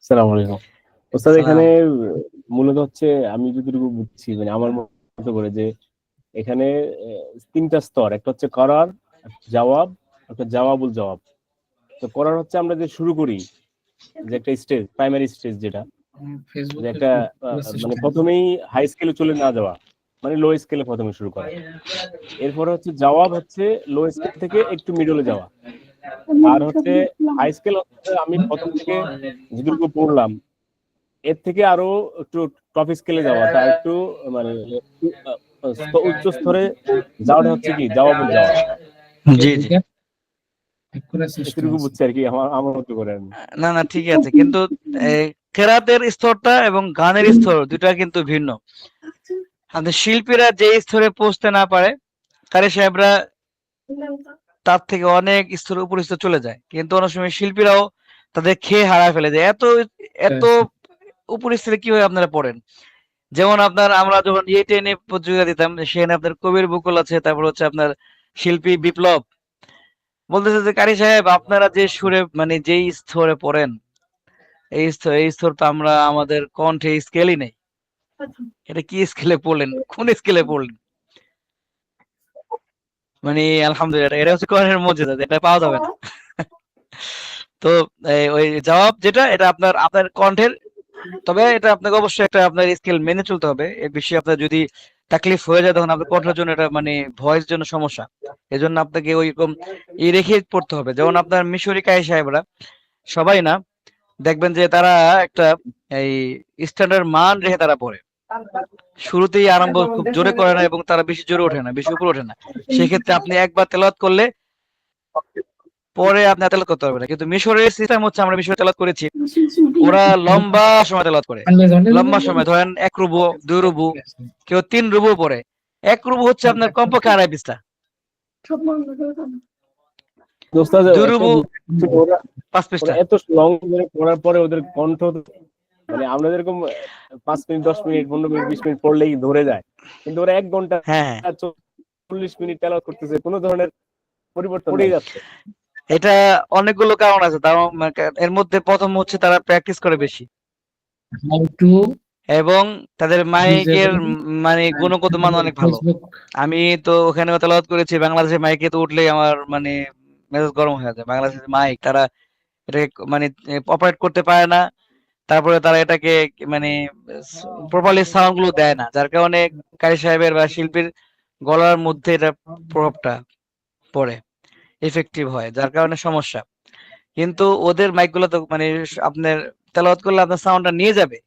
আসসালামু আলাইকুম। ওস্তাদ এখানে সালাম। মূলত হচ্ছে আমি যতটুকু বুঝছি মানে আমার মতো করে যে এখানে তিনটা স্তর, একটা হচ্ছে করার, একটা জবাব, একটা জওয়াবুল জবাব। তো করার হচ্ছে আমরা যে শুরু করি, যে একটা স্টেজ, প্রাইমারি স্টেজ যেটা, যে একটা মানে প্রথমেই হাই স্কেলে চলে না যাওয়া, মানে লো স্কেলে প্রথমে শুরু করা। এরপরে হচ্ছে জবাব হচ্ছে লো স্কেল থেকে একটু মিডলে যাওয়া। আর হচ্ছে হাই স্কেল হচ্ছে আমি প্রথম থেকে যেটুকু পড়লাম এর থেকে আরো একটু টপ স্কেলে যাওয়া, তা একটু মানে উচ্চ স্তরে যাওয়াটা হচ্ছে কি জওয়াবুল জবাব। জি জি। এতটুকু বুঝছি আর কি, আমার আমার মতো করে আমি। না না, ঠিক আছে, কিন্তু কেরাতের স্তরটা এবং গানের স্তর দুটা কিন্তু ভিন্ন। আমাদের শিল্পীরা যে স্তরে পৌঁছতে না পারে, কারি সাহেবরা তার থেকে অনেক স্তর উপর স্তর চলে যায়, কিন্তু অনেক সময় শিল্পীরাও তাদের খেয়ে হারায় ফেলে যায়। এত এত উপর স্তরে কিভাবে আপনারা পড়েন? যেমন আপনার আমরা যখন টেনে প্রতিযোগিতা দিতাম, সেখানে আপনার কবির বকুল আছে, তারপর হচ্ছে আপনার শিল্পী বিপ্লব বলতেছে যে কারি সাহেব আপনারা যে সুরে মানে যেই স্তরে পড়েন, এই স্তর তো আমরা আমাদের কণ্ঠে স্কেলই নেই। এটা কি স্কেলে পড়লেন, কোন স্কেলে পড়লেন? মানে আলহামদুলিল্লাহ, এটা হচ্ছে কোরআনের মর্যাদা, এটা পাওয়া যাবে না। তো ওই জবাব যেটা, এটা আপনার আপনার কণ্ঠের, তবে এটা আপনাকে অবশ্যই একটা আপনার স্কেল মেনে চলতে হবে। এর বেশি আপনার যদি তাকলিফ হয়ে যায় তখন আপনার কণ্ঠের জন্য এটা মানে ভয়েস জন্য সমস্যা। এজন্য আপনাকে ওইরকম রেখে পড়তে হবে। যেমন আপনার মিশরি কারি সাহেবরা, সবাই না, দেখবেন যে তারা একটা এই স্ট্যান্ডার্ড মান রেখে তারা পড়ে। শুরুতেই আরম্ভ খুব জোরে করে না এবং তারা বেশি জোরে ওঠে না, বেশি উপরে ওঠে না। সেক্ষেত্রে আপনি একবার তেলাওয়াত করলে পরে আপনি আর তেলাওয়াত করতে পারবেন না। কিন্তু মিশরের সিস্টেম হচ্ছে, আমরা মিশরে তেলাওয়াত করেছি, ওরা লম্বা সময় তেলাওয়াত করে। লম্বা সময় ধরেন ১ রুবু, ২ রুবু, কেউ ৩ রুবু পড়ে। ১ রুবু হচ্ছে আপনার কমপক্ষে ২.৫ পৃষ্ঠা। তো ওস্তাদ ২ একটা রুবু বিষয় হচ্ছে ওরা ৫ ওরা পৃষ্ঠা। এত লং ধরে পড়ার পরে ওদের কণ্ঠ মানে আমরা যেরকম 5 মিনিট, 10 মিনিট, 15 মিনিট, 20 মিনিট পড়লেই ধরে যায়, কিন্তু ওরা 1 ঘন্টা হ্যাঁ, হ্যাঁ। 40 মিনিট তেলাওয়াত করতেছে, কোনো ধরনের পরিবর্তন পড়েই নাই। যাচ্ছে। এটা অনেকগুলো কারণ আছে। তার এর মধ্যে ১ম হচ্ছে তারা প্র্যাকটিস করে বেশি। এবং তাদের মাইকের মানে গুণগত মান অনেক ভালো। আমি তো ওখানেও তেলাওয়াত করেছি, বাংলাদেশের মাইকে তো উঠলেই আমার মানে মেজাজ গরম হয়ে যায়। বাংলাদেশের মাইক তারা এটাকে মানে অপারেট করতে পারে না। তারপরে তারা এটাকে মানে প্রপারলি সাউন্ড গুলো দেয় না। যার কারণে কারি সাহেবের বা শিল্পীর গলার মধ্যে এটা প্রভাবটা পড়ে, ইফেক্টিভ হয়। যার কারণে সমস্যা। কিন্তু ওদের মাইক গুলো তো মানে আপনার তেলাওয়াত করলে আপনার সাউন্ডটা নিয়ে যাবে।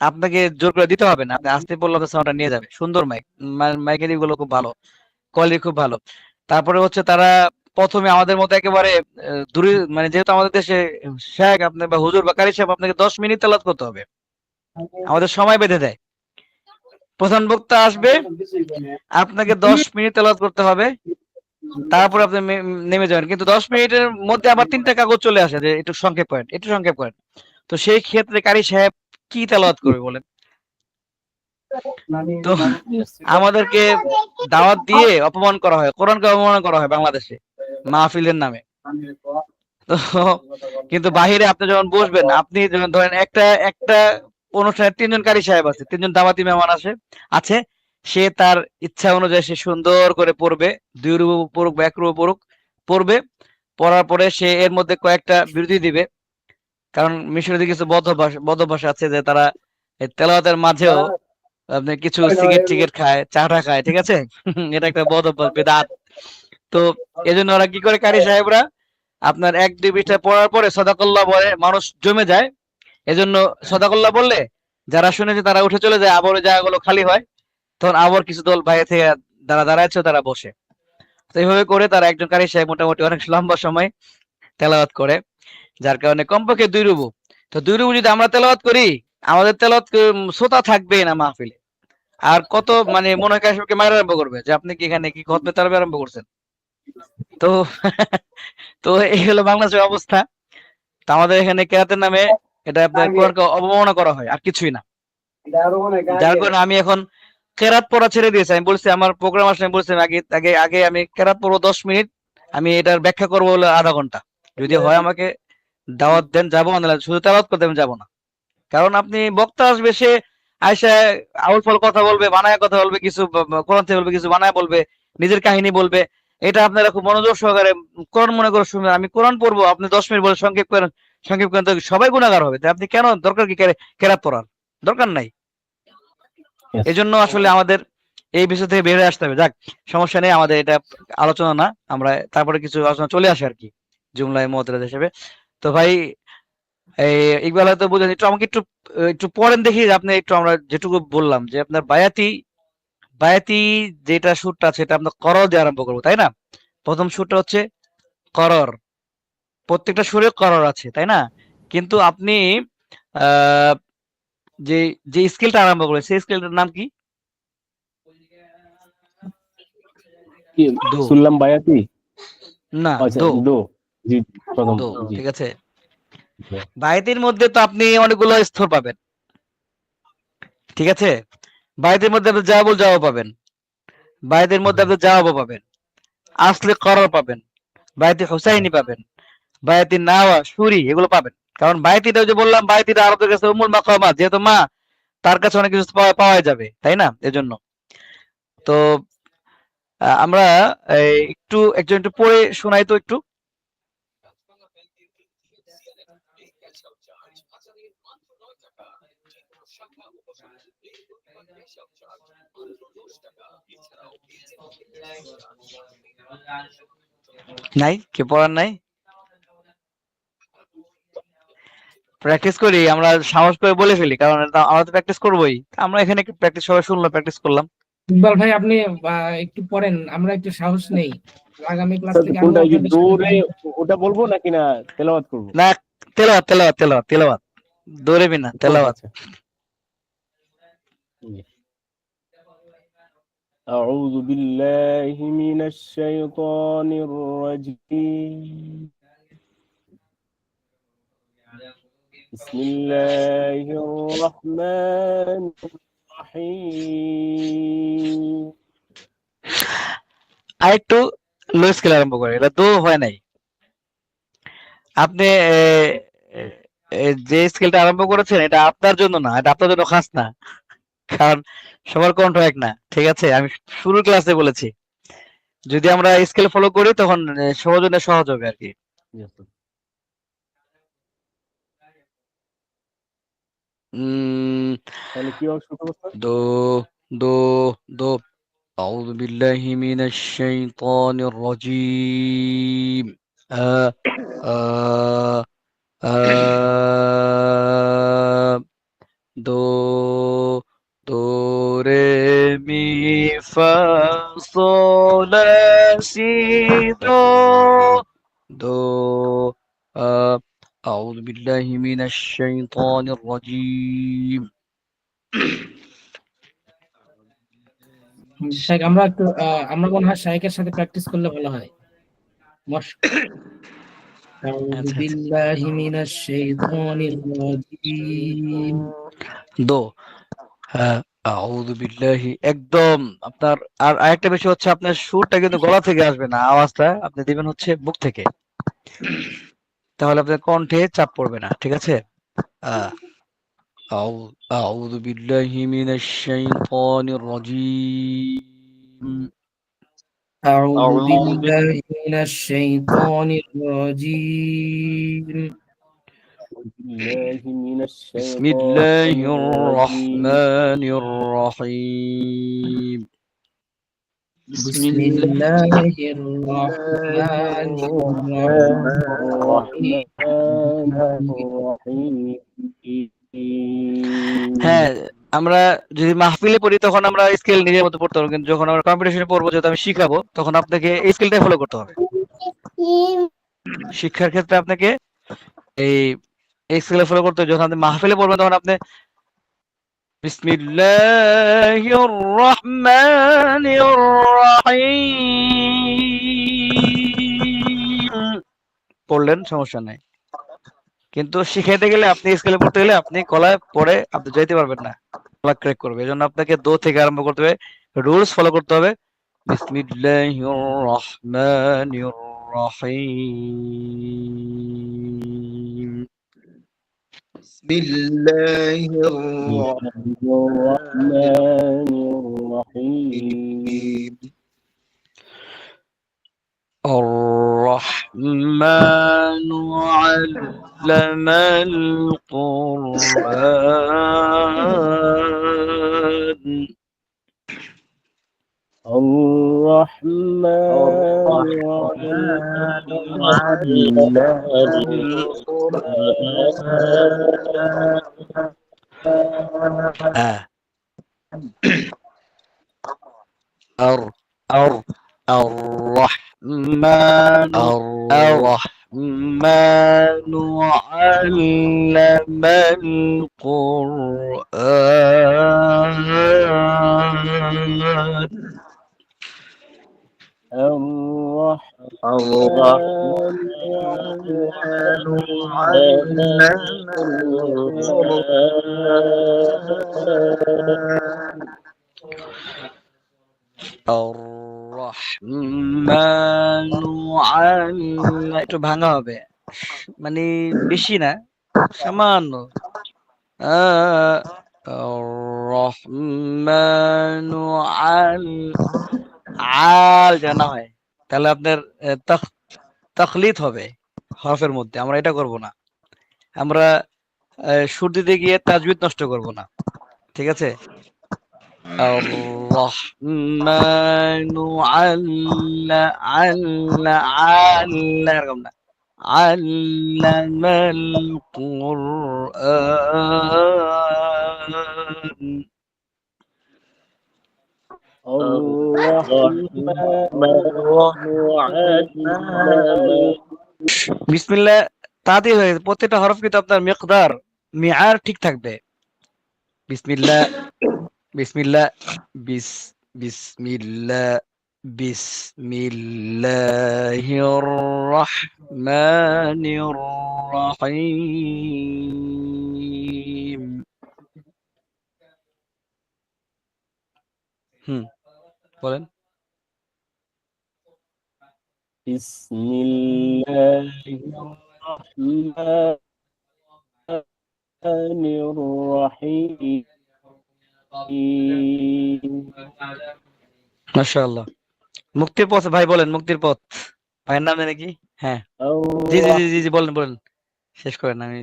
আপনাকে জোর করে দিতে হবে না। আপনি আস্তে বললে আপনার সাউন্ডটা নিয়ে যাবে। সুন্দর মাইক। মাইকের গুলো খুব ভালো। কোয়ালিটি খুব ভালো। তারপরে হচ্ছে তারা ১ম এ আমাদের মতো একেবারে দূরে, মানে যেহেতু আমাদের দেশে শেখ আপনার বা হুজুর বা কারি সাহেব আপনাকে ১০ মিনিট তেলাওয়াত করতে হবে। আমাদের সময় বেঁধে দেয়। প্রধান বক্তা আসবে, আপনাকে ১০ মিনিট তেলাওয়াত করতে হবে। তারপরে আপনি নেমে যাবেন। কিন্তু ১০ মিনিটের মধ্যে আবার ৩ টা কাগজ চলে আসে যে একটু সংক্ষেপ করেন, একটু সংক্ষেপ করেন। তো সেই ক্ষেত্রে কারি সাহেব কি তেলাওয়াত করবে বলেন? তো আমাদেরকে দাওয়াত দিয়ে অপমান করা হয়, কোরআনকে অপমান করা হয় বাংলাদেশে মাহফিলের নামে। তো কিন্তু বাহিরে আপনি যখন বসবেন, আপনি যখন ধরেন একটা একটা অনুষ্ঠানে ৩ জন কারি সাহেব আছে, ৩ জন দাওয়াতি মেহমান আছে, সে তার ইচ্ছা অনুযায়ী সে সুন্দর করে পড়বে, ২ রুকু পড়ুক বা ১ রুকু পড়ুক, পড়বে। পড়ার পরে সে এর মধ্যে কয়েকটা বিরতি দিবে। কারণ মিশরীয় কিছু বদ অভ্যাস আছে যে তারা এই তেলাওয়াতের মাঝেও আপনি কিছু সিগারেট খায়, চা-টা খায়, ঠিক আছে? এটা একটা বদ অভ্যাস, বেদাত। তো এজন্য ওরা কি করে কারি সাহেবরা, আপনার ১-২ পৃষ্ঠা পড়ার পরে সদাকল্লাহ বলে মানুষ জমে যায়। এজন্য সদাকল্লাহ বললে যারা শুনেছে তারা উঠে চলে যায়, আবার ওই জায়গাগুলো খালি হয়। তখন আবার কিছু দল বাইরে থেকে যারা দাঁড়ায় তারা বসে। তো এইভাবে করে তারা একজন কারি সাহেব মোটামুটি অনেক লম্বা সময় তেলাওয়াত করে। যার কারণে কমপক্ষে ২ রুবু। তো ২ রুবু যদি আমরা তেলাওয়াত করি, আমাদের তেলাওয়াত শ্রোতা থাকবেই না মাহফিলে। আর কত মানে মনে হয় কারি সাহেবকে মারা আরম্ভ করবে যে আপনি কি এখানে কি খতমে তারাবি আরম্ভ করছেন। তো তো এই হলো বাংলাদেশের অবস্থা। তো আমাদের এখানে কেরাতের নামে এটা আপনার কোরআনকে অবমাননা করা হয়, আর কিছুই না। যার কারণে আমি এখন কেরাত পড়া ছেড়ে দিয়েছি। আমি বলছি আমার প্রোগ্রাম আসলে, আমি বলছি আগে আগে আগে আমি কেরাত পড়বো ১০ মিনিট, আমি এটার ব্যাখ্যা করবো হলো ০.৫ ঘন্টা। যদি হয় আমাকে দাওয়াত দেন, যাবো, নাহলে শুধু তেলাওয়াত করতে আমি যাবো না। কারণ আপনি বক্তা আসবে, সে আয়সা আউল ফাউল কথা বলবে, বানায় কথা বলবে, কিছু কোরআন থেকে বলবে, কিছু বানায় বলবে, নিজের কাহিনী বলবে। এটা আপনারা খুব মনোযোগ সহকারে কোরআন মনে করে শুনবেন। আমি কোরআন পড়বো, আপনি 10 মিনিট বলে সংক্ষেপ করেন, সংক্ষেপ করেন, তো সবাই গুণাগার হবে। তাই আপনি কেন, দরকার কি কেরাত পড়ার? দরকার নাই। Yes. এজন্য আসলে আমাদের এই বিষয় থেকে বের হয়ে আসতে হবে। যাক, সমস্যা নেই, আমাদের এটা আলোচনা না, আমরা তারপরে কিছু আলোচনা চলে আসে আর কি, জুমলায় মুতারাদ হিসেবে। তো ভাই, এই ইকবাল হয়তো বুঝেন, একটু আমাকে একটু একটু পড়েন দেখি। আপনি একটু, আমরা যেটুকু বললাম যে আপনার বায়াতি, বায়াতি যেটা সুরটা আছে এটা আমরা করর দিয়ে আরম্ভ করবো, তাই না? প্রথম সুরটা হচ্ছে করর, প্রত্যেকটা সুরে করর আছে, তাই না? কিন্তু আপনি আহ যে যে স্কেলটা আরম্ভ করে, সেই স্কেলটার নাম কি? কি দো। সুল্লাম বায়াতি? না, আচ্ছা, দো। দো। জি, প্রথম। দো, জি। ঠিক আছে। বায়াতির মধ্যে তো আপনি অনেকগুলো স্তর পাবেন, ঠিক আছে? বায়াতির মধ্যে আপনি জাওয়াবুল জাওয়াব পাবেন, বায়াতির মধ্যে আপনি জাওয়াবও পাবেন, আসলে করর পাবেন, বায়াতি হুসাইনি পাবেন, বায়াতি নাওয়া, সুরি, এগুলো পাবেন। কারণ বায়াতিটা ওই যে বললাম, বায়াতিটা আরবের কাছে উম্মুল মাকামাত, যেহেতু মা, তার কাছে অনেক কিছু পাওয়া যাবে, তাই না? এজন্য তো আমরা একটু একজন একটু পড়ে শোনাই তো একটু। নাই, কে পড়ার নাই? প্র্যাকটিস করি, আমরা সাহস করে বলে ফেলি, কারণ আমরা তো প্র্যাকটিস করবোই। আমরা এখানে প্র্যাকটিস, সবাই শুনলো, প্র্যাকটিস করলাম। ইকবাল ভাই, আপনি একটু পড়েন, আমরা একটু সাহস নেই। আগামী ক্লাস থেকে আমরা কোনটা কি আপনাদের সাথে দৌড়ে ওটা বলবো নাকি না তেলাওয়াত করবো? না, তেলাওয়াত, তেলাওয়াত, তেলাওয়াত, তেলাওয়াত, দৌড়ে বিনা ওকে, তেলাওয়াত। আচ্ছা। أعوذ بالله من الشيطان الرجيم. بسم الله الرحمن الرحيم. আরেকটু লো স্কেল আরম্ভ করে, এটা দো হয় নাই। আপনি যে স্কেলটা আরম্ভ করেছেন, এটা আপনার জন্য না, এটা আপনার জন্য খাস না, কারণ সবার কণ্ঠ এক না, ঠিক আছে? আমি শুরুর ক্লাসে বলেছি, যদি আমরা স্কেল ফলো করি তখন সবার জন্য সহজ হবে আর কি। Yes, sir. তাহলে কি হবে শুরু করতে? দো, দো, দো। أعوذ بالله من الشيطان الرجيم. آه آه দো, দো রে মি ফা সোল লা সি দো, দো। أعوذ بالله من الشيطان الرجيم. শাইখ, আমরা একটু আমরা মনে হয় শাইখের সাথে প্র্যাকটিস করলে ভালো হয়। আউযু বিল্লাহি মিনাশ শাইতানির রাজীম। দো, হ্যাঁ, আউযু বিল্লাহি, একদম আপনার। আর আরেকটা বিষয় হচ্ছে, আপনার সুরটা কিন্তু গলা থেকে আসবে না, আওয়াজটা আপনি দিবেন হচ্ছে বুক থেকে, তাহলে আপনার কণ্ঠে চাপ পড়বে না, ঠিক আছে? আউযু বিল্লাহি মিনাশ শাইতানির রাজীম। আউযু বিল্লাহি মিনাশ শাইতানির রাজীম। بالله من بسم الشيطان الله الرجيم. الرحمن الرحيم. বিসমিল্লাহির রহমানির রহিম। হ্যাঁ, আমরা যদি মাহফিলে পড়ি তখন আমরা স্কেল নিজের মতো পড়তে পারবো, কিন্তু যখন আমরা কম্পিটিশনে পড়বো, যেহেতু আমি শিখাবো, তখন আপনাকে এই স্কেলটাই ফলো করতে হবে। শিক্ষার ক্ষেত্রে আপনাকে এই স্কেল ফলো করতে হবে। যখন আপনি মাহফিলে পড়বেন তখন আপনি বিসমিল্লাহির রহমানির রহিম পড়লেন, সমস্যা নাই। কিন্তু শিখাইতে গেলে, আপনি স্কেলে পড়তে গেলে, আপনি গলায় পড়ে আপনি যাইতে পারবেন না, গলা ক্র্যাক করবে। এজন্য আপনাকে দো থেকে আরম্ভ করতে হবে, রুলস ফলো করতে হবে। বিসমিল্লাহির রহমানির রহিম। بسم الله الرحمن الرحيم الرحمن علم القرآن. الرحمن علم القرآن آه. أر أر الرحمن علم القرآن. الرحمن علم القرآن الرحمن علم, একটু ভাঙা হবে, মানে বেশি না, সামান্য। الرحمن আল যেন না হয়, তাহলে আপনার তাখলিদ হবে হরফের মধ্যে। আমরা এটা করব না, আমরা সুর দিতে গিয়ে তাজবিদ নষ্ট করব না, ঠিক আছে? الرحمن এরকম না, علم القرآن. বিসমিল্লাহ তাড়াতাড়ি হয়ে গেছে, প্রত্যেকটা হরফ কিন্তু আপনার মিকদার মিআর ঠিক থাকবে। বিসমিল্লাহ বিসমিল্লাহ বিস বিসমিল্লাহ বিসমিল্লাহির রহমানির রহিম। বলেন। বিসমিল্লাহির রহমানির রহিম মাশাআল্লাহ। মুক্তির পথ ভাই, বলেন মুক্তির পথ। ভাইয়ের নাম জানে কি? হ্যাঁ, জি জি জি জি জি বলেন বলেন, শেষ করেন, আমি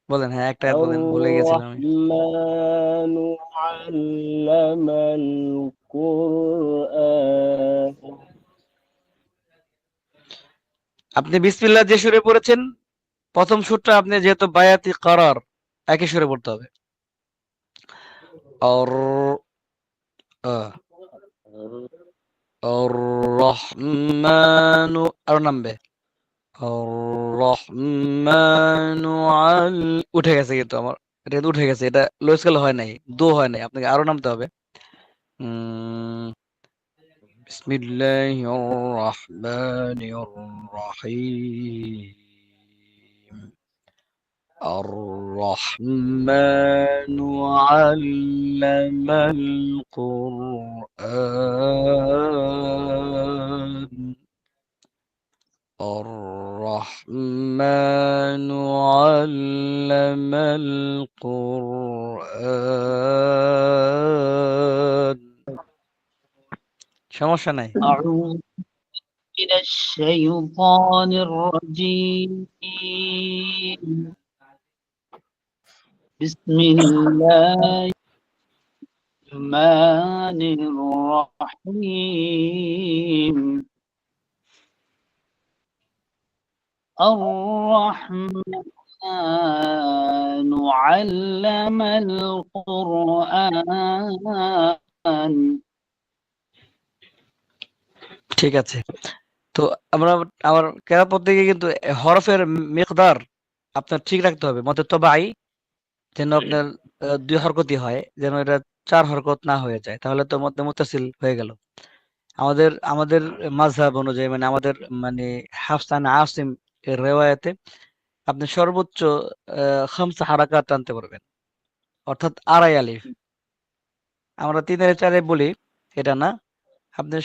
বলেন। হ্যাঁ, একটা আয়াত বলেন, ভুলে গেছিলাম আমি। الرحمن علم القرآن আপনি বিসমিল্লাহ যে সুরে পড়েছেন, প্রথম সুরটা আপনি যেহেতু বায়াতি করার, একই সুরে পড়তে হবে। আর الرحمن আরো নামবে। الرحمن উঠে গেছে কিন্তু আমার, এটা কিন্তু উঠে গেছে, এটা লো স্কেল হয় নাই, দো হয় নাই, আপনাকে আরো নামতে হবে। বিসমিল্লাহির রহমানির রহিম। الرحمن علم القرآن. الرحمن علم القرآن. সমস্যা নাই। أعوذ من الشيطان الرجيم بسم الله الرحمن الرحيم الرحمن علم القرآن ঠিক আছে, তো আমরা আমার কেরাত পড়তে গিয়ে কিন্তু হরফের মিকদার আপনার ঠিক রাখতে হবে, মতে তবাই, যেন আপনার ২ হরকতই হয়, যেন এটা ৪ হরকত না হয়ে যায়, তাহলে তো মধ্যে মুত্তাসিল হয়ে গেল। আমাদের আমাদের মাযহাব অনুযায়ী, মানে আমাদের মানে হাফস আন আসিম এর রিওয়ায়াতে আপনি সর্বোচ্চ ৫ হারাকাত টানতে পারবেন, অর্থাৎ আড়াই আলিফ। আমরা ৩ এর ৪ এ বলি, এটা না, আপনি